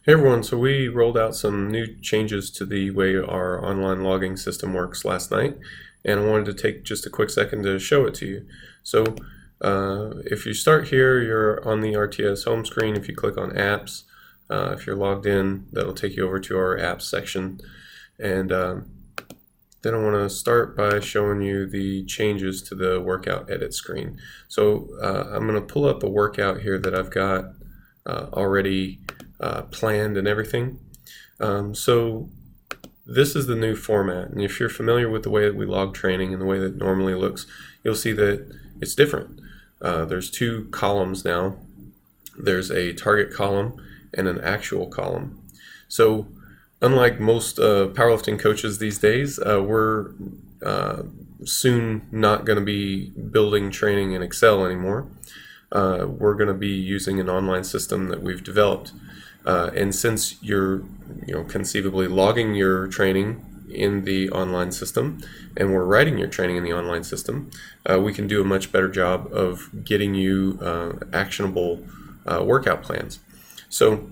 Hey everyone, so we rolled out some new changes to the way our online logging system works last night, and I wanted to take just a quick second to show it to you. So if you start here, you're on the RTS home screen. If you click on apps, if you're logged in, that'll take you over to our apps section. And then I want to start by showing you the changes to the workout edit screen. So I'm going to pull up a workout here that I've got already planned and everything. So this is the new format, and if you're familiar with the way that we log training and the way that it normally looks, you'll see that it's different. There's two columns now. There's a target column and an actual column. So unlike most powerlifting coaches these days, we're soon not going to be building training in Excel anymore. We're going to be using an online system that we've developed. And since you're conceivably logging your training in the online system and we're writing your training in the online system, we can do a much better job of getting you actionable workout plans. So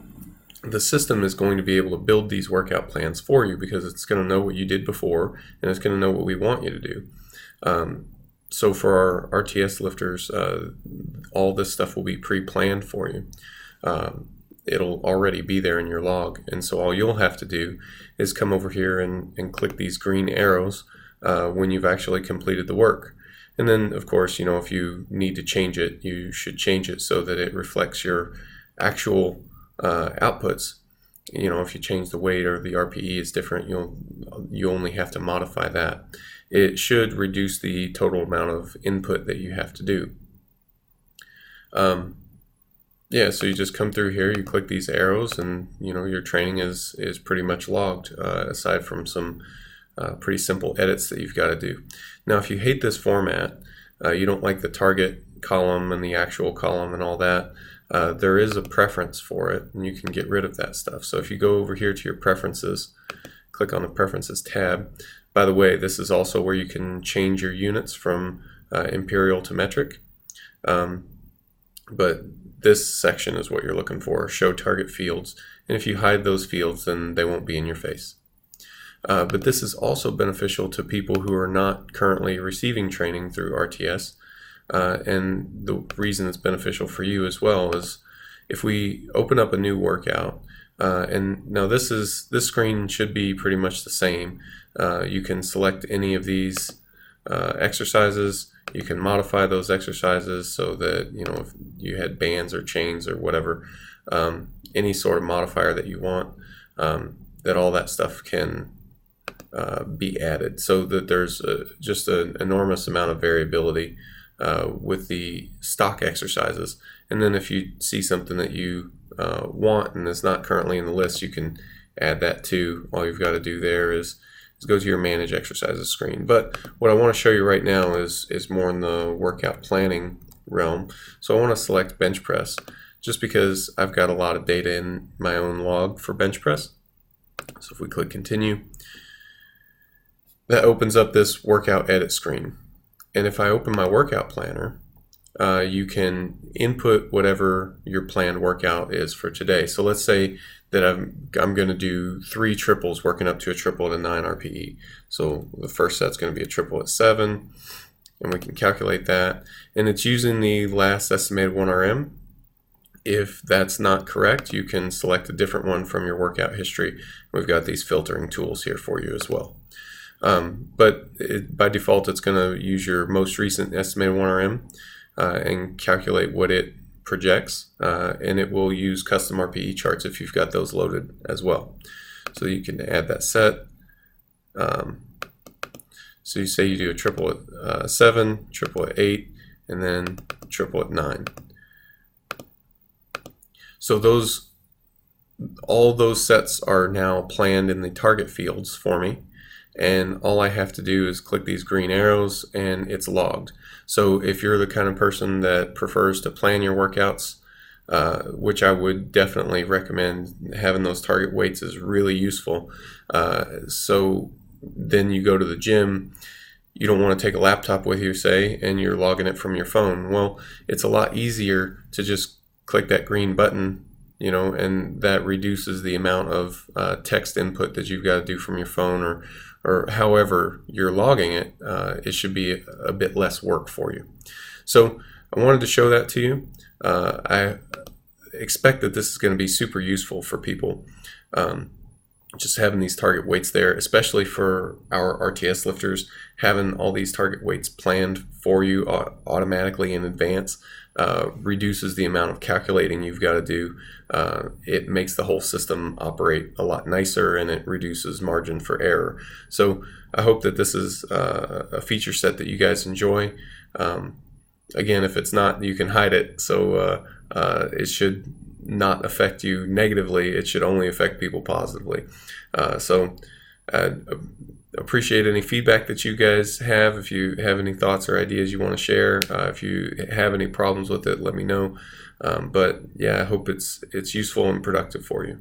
the system is going to be able to build these workout plans for you because it's going to know what you did before and it's going to know what we want you to do. So for our RTS lifters, all this stuff will be pre-planned for you. It'll already be there in your log, and so all you'll have to do is come over here and click these green arrows when you've actually completed the work. And then of course, if you need to change it, you should change it so that it reflects your actual outputs. If you change the weight or the RPE is different, you only have to modify that. It should reduce the total amount of input that you have to do. So you just come through here, you click these arrows, and your training is pretty much logged, aside from some pretty simple edits that you've got to do. Now if you hate this format, you don't like the target column and the actual column and all that, there is a preference for it, and you can get rid of that stuff. So if you go over here to your preferences, click on the preferences tab. By the way, this is also where you can change your units from imperial to metric. But this section is what you're looking for, show target fields. And if you hide those fields, then they won't be in your face. But this is also beneficial to people who are not currently receiving training through RTS. And the reason it's beneficial for you as well is if we open up a new workout, and now this screen should be pretty much the same. You can select any of these exercises. You can modify those exercises so that if you had bands or chains or whatever, any sort of modifier that you want, that all that stuff can be added, so that there's just an enormous amount of variability with the stock exercises. And then if you see something that you want and is not currently in the list, you can add that too. All you've got to do there is go to your manage exercises screen. But what I want to show you right now is more in the workout planning realm. So I want to select bench press just because I've got a lot of data in my own log for bench press. So if we click continue, that opens up this workout edit screen. And if I open my workout planner, you can input whatever your planned workout is for today. So let's say that I'm going to do 3 triples working up to a triple at a 9 RPE. So the first set's going to be a triple at 7, and we can calculate that. And it's using the last estimated 1RM. If that's not correct, you can select a different one from your workout history. We've got these filtering tools here for you as well. But by default, it's going to use your most recent estimated 1RM and calculate what it projects, and it will use custom RPE charts if you've got those loaded as well. So you can add that set. So you say you do a triple at 7, triple at 8, and then triple at 9. So all those sets are now planned in the target fields for me. And all I have to do is click these green arrows and it's logged. So if you're the kind of person that prefers to plan your workouts, which I would definitely recommend, having those target weights is really useful. So then you go to the gym, you don't want to take a laptop with you, say, and you're logging it from your phone. Well, it's a lot easier to just click that green button, and that reduces the amount of text input that you've got to do from your phone, or however you're logging it. It should be a bit less work for you. So I wanted to show that to you. I expect that this is going to be super useful for people. Just having these target weights there, especially for our RTS lifters, having all these target weights planned for you automatically in advance reduces the amount of calculating you've got to do. It makes the whole system operate a lot nicer, and it reduces margin for error. So I hope that this is a feature set that you guys enjoy. Again, if it's not, you can hide it, so it should not affect you negatively. It should only affect people positively. So I appreciate any feedback that you guys have. If you have any thoughts or ideas you want to share, if you have any problems with it, let me know. But yeah, I hope it's useful and productive for you.